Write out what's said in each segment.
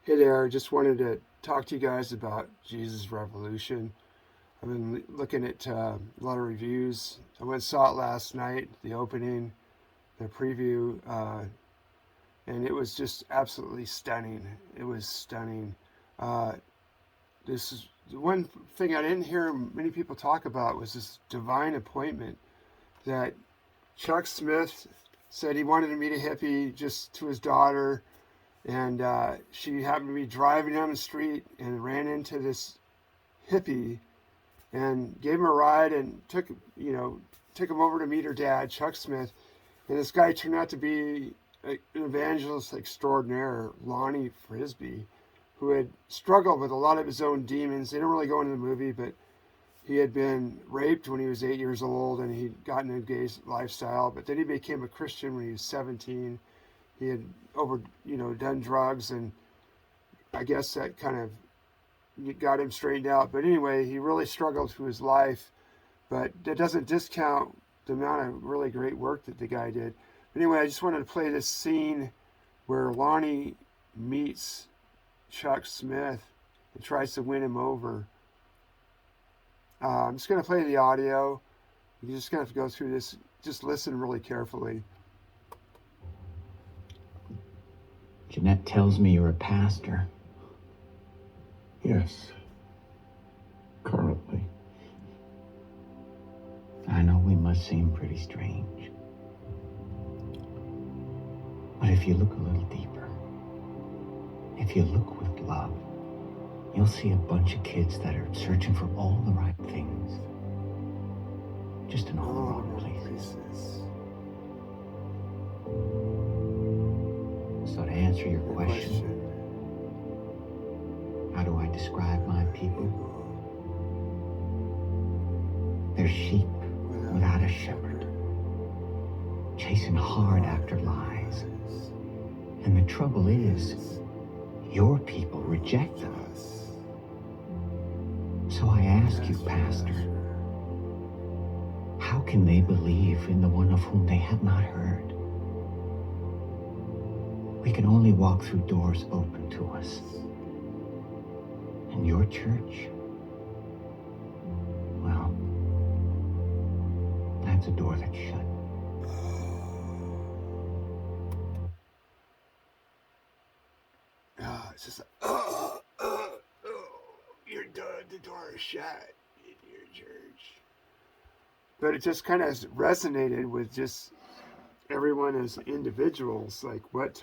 Hey there, just wanted to talk to you guys about Jesus Revolution. I've been looking at a lot of reviews. I went and saw it last night, the opening, the preview, and it was just absolutely stunning. It was stunning. Uh, this is the one thing I didn't hear many people talk about was this divine appointment that Chuck Smith said he wanted to meet a hippie just to his daughter, and she happened to be driving down the street and ran into this hippie and gave him a ride and took him over to meet her dad, Chuck Smith. And this guy turned out to be an evangelist extraordinaire, Lonnie Frisbee, who had struggled with a lot of his own demons. They don't really go into the movie, but he had been raped when he was 8 years old, and he'd gotten a gay lifestyle. But then he became a Christian when he was 17. He had done drugs, and I guess that kind of got him straightened out. But anyway, he really struggled through his life. But that doesn't discount the amount of really great work that the guy did. But anyway, I just wanted to play this scene where Lonnie meets Chuck Smith and tries to win him over. I'm just going to play the audio. You're just going to have to go through this. Just listen really carefully. Jeanette tells me you're a pastor. Yes. Currently. I know we must seem pretty strange. But if you look a little deeper, if you look with love, you'll see a bunch of kids that are searching for all the right things, just in all the wrong places. So to answer your question, how do I describe my people? They're sheep without a shepherd, chasing hard after lies. And the trouble is, your people reject them. So I ask you, Pastor, how can they believe in the one of whom they have not heard? We can only walk through doors open to us. And your church, well, that's a door that's shut. It's just you're done, the door is shut in your church. But it just kind of resonated with just everyone as individuals. Like what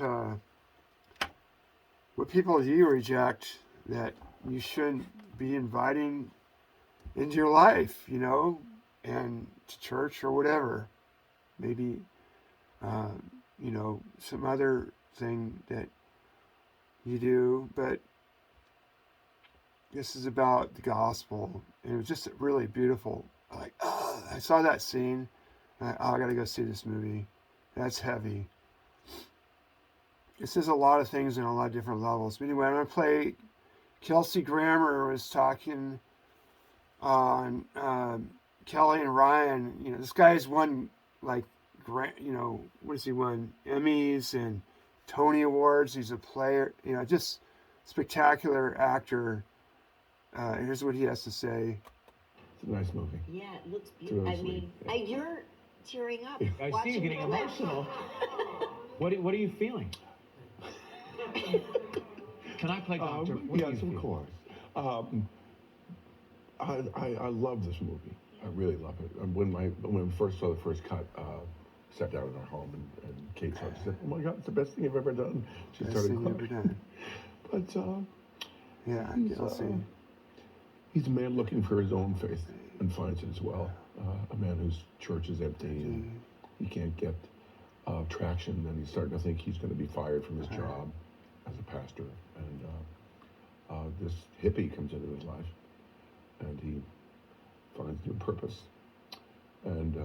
people do you reject that you shouldn't be inviting into your life, and to church or whatever. Maybe, some other thing that you do, but this is about the gospel. And it was just really beautiful. I saw that scene. I got to go see this movie. That's heavy. This is a lot of things on a lot of different levels. But anyway, I'm going to play. Kelsey Grammer was talking on Kelly and Ryan. This guy's won what has he won? Emmys and Tony Awards. He's a player, just spectacular actor. Here's what he has to say. It's a nice movie. Yeah, it looks beautiful. I mean, you're tearing up. I see you getting emotional. What are you feeling? Can I play doctor? Yes, of course. I love this movie. I really love it. When we first saw the first cut, sat down in our home and Kate started to say, "Oh my God, it's the best thing I've ever done." She started crying. But yeah, Kelsey. He's a man looking for his own faith and finds it as well. A man whose church is empty and he can't get traction, and he's starting to think he's going to be fired from his job as a pastor. And this hippie comes into his life, and he finds new purpose, and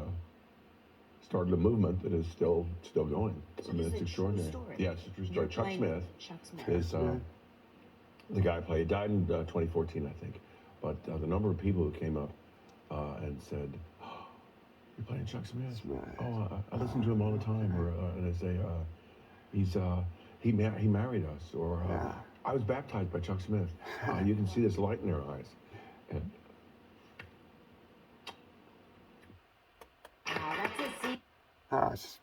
started a movement that is still going. So It's extraordinary. Story. Yeah, it's a true story. Chuck Smith is the guy played. He died in 2014, I think. But the number of people who came up and said, "Oh, you're playing Chuck Smith? Oh, I listen to him all the time." Or and I say, he married us. Or I was baptized by Chuck Smith. You can see this light in their eyes. And That's a scene. It's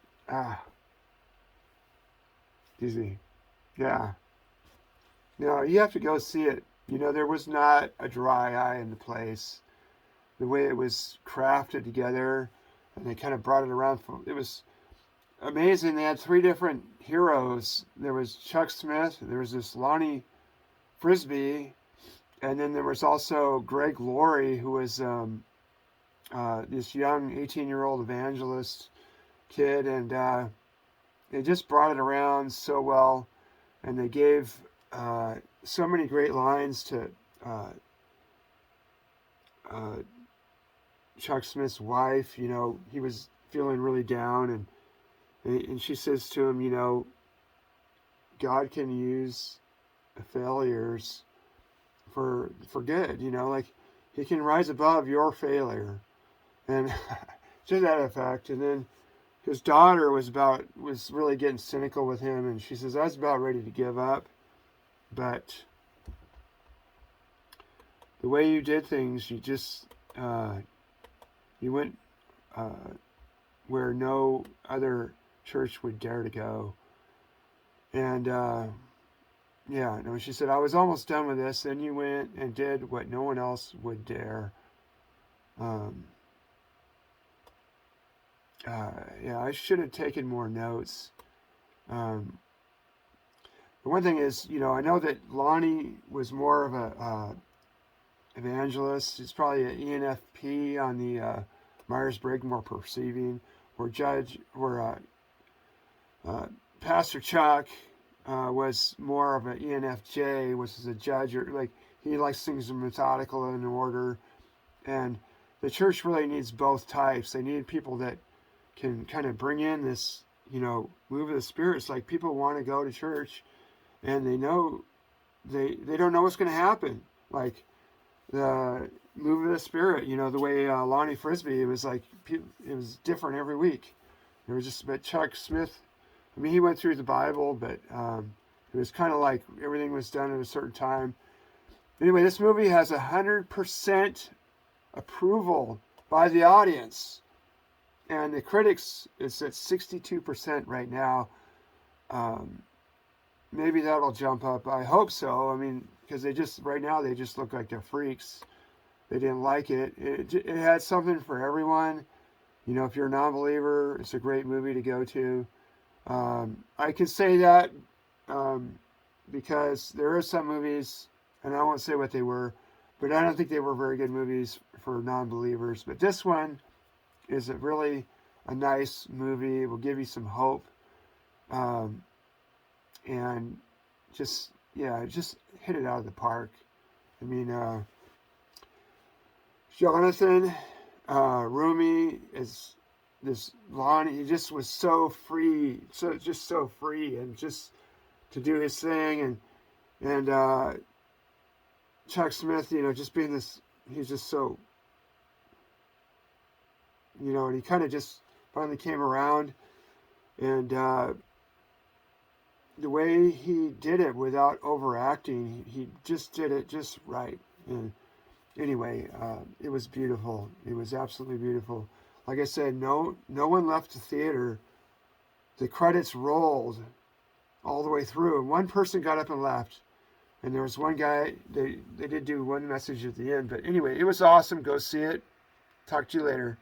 easy. Yeah. No, you have to go see it. There was not a dry eye in the place. The way it was crafted together, and they kind of brought it around. It was amazing. They had 3 different heroes. There was Chuck Smith, there was this Lonnie Frisbee, and then there was also Greg Laurie, who was this young 18-year-old evangelist kid, and they just brought it around so well, and they gave so many great lines to Chuck Smith's wife. He was feeling really down, and she says to him, God can use failures for good. Like he can rise above your failure, and to that effect. And then his daughter was really getting cynical with him, and she says, I was about ready to give up, but the way you did things, you just you went where no other church would dare to go. And she said, I was almost done with this, and you went and did what no one else would dare. I should have taken more notes. The one thing is, I know that Lonnie was more of a evangelist. He's probably an ENFP on the Myers-Briggs, more perceiving, where Pastor Chuck was more of an ENFJ, which is a judge, or like he likes things methodical and in order. And the church really needs both types. They need people that can kind of bring in this, move of the spirits. Like people want to go to church, and they know they don't know what's going to happen. Like the move of the spirit, the way Lonnie Frisbee, it was like it was different every week. It was just, but Chuck Smith, I mean, he went through the Bible, but it was kind of like everything was done at a certain time. Anyway, this movie has 100% approval by the audience, and the critics is at 62% right now. Maybe that'll jump up. I hope so. I mean, because right now they just look like they're freaks. They didn't like it. It had something for everyone. If you're a non-believer, it's a great movie to go to. I can say that because there are some movies, and I won't say what they were, but I don't think they were very good movies for non-believers. But this one is really a nice movie. It will give you some hope. And just hit it out of the park. I mean, Jonathan Rumi is this Lonnie. He just was so free, so free, and just to do his thing, and Chuck Smith, just being this. He's just so, and he kind of just finally came around, and the way he did it without overacting, he just did it just right. And anyway, it was beautiful. It was absolutely beautiful. Like I said, no one left the theater. The credits rolled all the way through, and one person got up and left. And there was one guy, they did do one message at the end. But anyway, it was awesome. Go see it. Talk to you later.